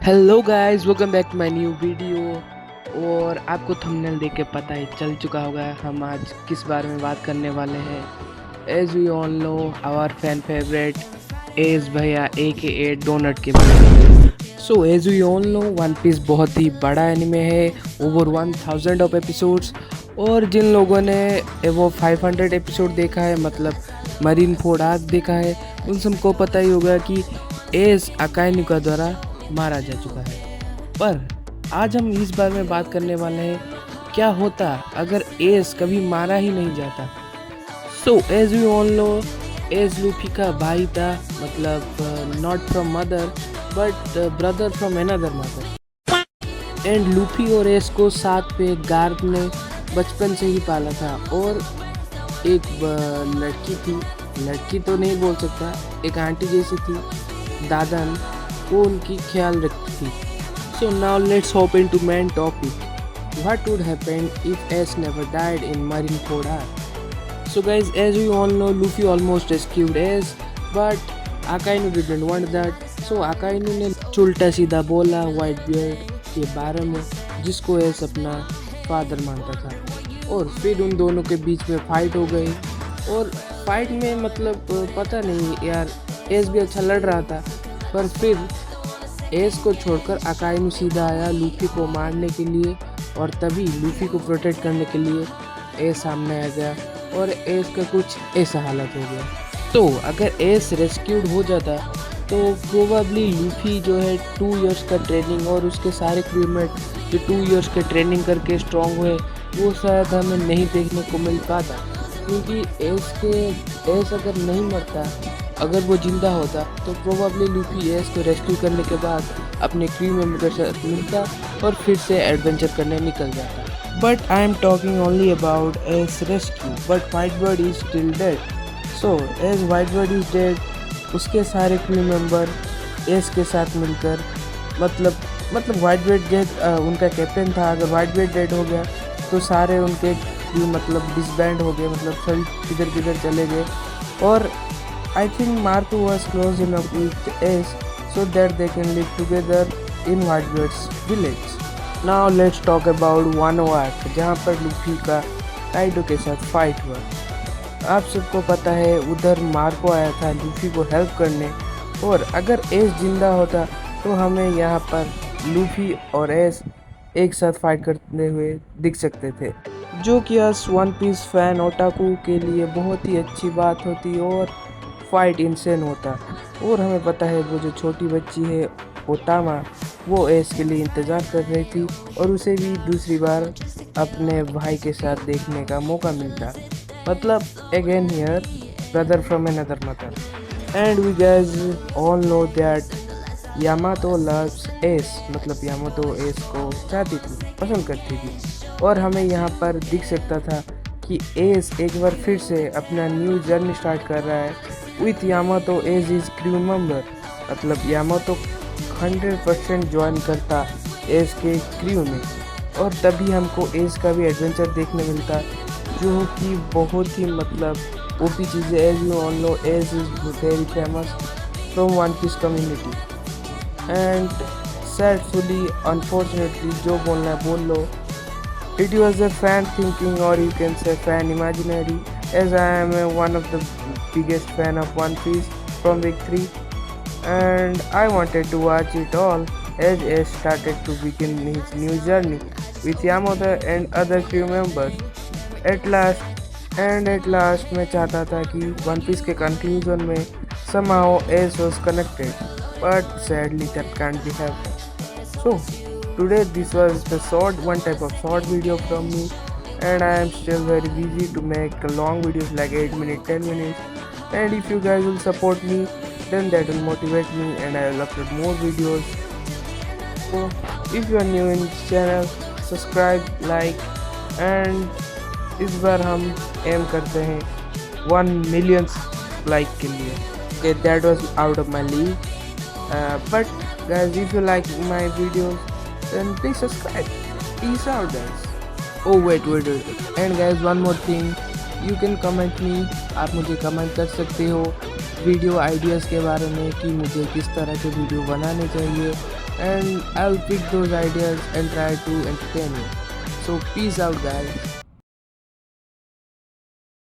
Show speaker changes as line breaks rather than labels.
Hello guys, welcome back to my new video. और आपको thumbnail देख के पता ही चल चुका होगा हम आज किस बारे में बात करने वाले हैं। As we all know our fan favourite Ace भैया ए डोनट के बारे में। So as we all know One Piece बहुत ही बड़ा एनिमे है, ओवर 1000 ऑफ एपिसोड्स। और जिन लोगों ने वो 500 एपिसोड देखा है, मतलब मरीन फोर्ड आर्क देखा है, उन सबको पता ही होगा कि एज अकाइनुका द्वारा मारा जा चुका है। पर आज हम इस बारे में बात करने वाले हैं, क्या होता अगर एस कभी मारा ही नहीं जाता। So as we all know Ace Luffy का भाई था, मतलब not from mother but brother from another mother. And Luffy और एस को साथ पे गार्प ने बचपन से ही पाला था। और एक लड़की थी, लड़की तो नहीं बोल सकता, एक आंटी जैसी थी, दादन, वो उनकी ख्याल रखती थी। So now let's hop into main topic, what would happen if Ace never died in Marineford arc. So guys, as we all know Luffy almost rescued Ace, but Akainu didn't want that. So Akainu ने उल्टा सीधा बोला white beard के बारे में, जिसको S अपना father मानता था। और फिर उन दोनों के बीच में फाइट हो गई। और फाइट में मतलब पता नहीं यार, एस भी अच्छा लड़ रहा था, पर फिर एस को छोड़कर अकाइनु सीधा आया लूफी को मारने के लिए। और तभी लूफी को प्रोटेक्ट करने के लिए एस सामने आ गया और एस का कुछ ऐसा हालत हो गया। तो अगर एस रेस्क्यूड हो जाता तो प्रोबेबली लूफी जो है 2 इयर्स का ट्रेनिंग और उसके सारे क्रूमेट जो 2 इयर्स के ट्रेनिंग करके स्ट्रॉन्ग हुए, वो शायद हमें नहीं देखने को मिल पाता। क्योंकि एस अगर नहीं मरता, अगर वो जिंदा होता, तो प्रोबेबली लूफी एस को रेस्क्यू करने के बाद अपने क्रू मेंबर के साथ मिलता और फिर से एडवेंचर करने निकल जाता। But I am talking only about Ace rescue, but Whitebeard is still dead. So as Whitebeard is dead, उसके सारे क्रू मेंबर एस के साथ मिलकर, मतलब व्हाइट बर्ड डेड उनका कैप्टन था। अगर व्हाइट बर्ड डेड हो गया तो सारे उनके क्रू मतलब डिसबैंड हो गए, मतलब सभी किधर किधर चले गए। और I think Marco was close enough with Ace so that they can live together in Whitebeard's village. Now let's talk about Wano Arc, जहाँ पर लूफी का काइडो के साथ फाइट हुआ। आप सबको पता है उधर मार्को आया था लूफी को हेल्प करने, और अगर एस जिंदा होता तो हमें यहाँ पर लूफी और एस एक साथ फाइट करते हुए दिख सकते थे, जो कि अस वन पीस फैन ओटाकू के लिए बहुत ही अच्छी बात होती और फाइट इंसेन होता। और हमें पता है वो जो छोटी बच्ची है ओटामा, वो एस के लिए इंतज़ार कर रही थी और उसे भी दूसरी बार अपने भाई के साथ देखने का मौका मिलता। मतलब again here brother from another mother. And we guys all know that Yamato loves Ace, मतलब यामातो एस को चाहती थी, पसंद करती थी। और हमें यहाँ पर दिख सकता था कि एस एक बार फिर से अपना न्यू जर्नी स्टार्ट कर रहा है with Yamato Ace is crew member. मतलब यामातो 100% ज्वाइन करता एज के क्रू में, और तभी हमको एज का भी एडवेंचर देखने मिलता, जो कि बहुत ही मतलब ओपी चीज़ें। As you all know Ace is very famous from One Piece community. And sadly unfortunately जो बोलना है बोल लो, it was a fan thinking, or you can say fan imaginary, as I am one of the biggest fan of One Piece from week 3, and I wanted to watch it all as Ace started to begin his new journey with Yamato and other crew members. At last मैं चाहता था कि One Piece के conclusion में somehow Ace was connected, but sadly that can't be happened. So today this was the one type of short video from me, and I am still very busy to make long videos like 8 minutes, 10 minutes. And if you guys will support me, then that will motivate me and I will upload more videos. So if you are new in this channel, subscribe, like, and इस बार हम M करते हैं 1 million like के लिए। Okay, that was out of my league, but guys, if you like my videos, then please subscribe. Peace out guys. Oh wait. And guys, one more thing, you can comment me, आप मुझे comment कर सकते हो video ideas के बारे में कि मुझे किस तरह के वीडियो बनाने चाहिए। and I'll pick those ideas and try to entertain you. So peace out guys.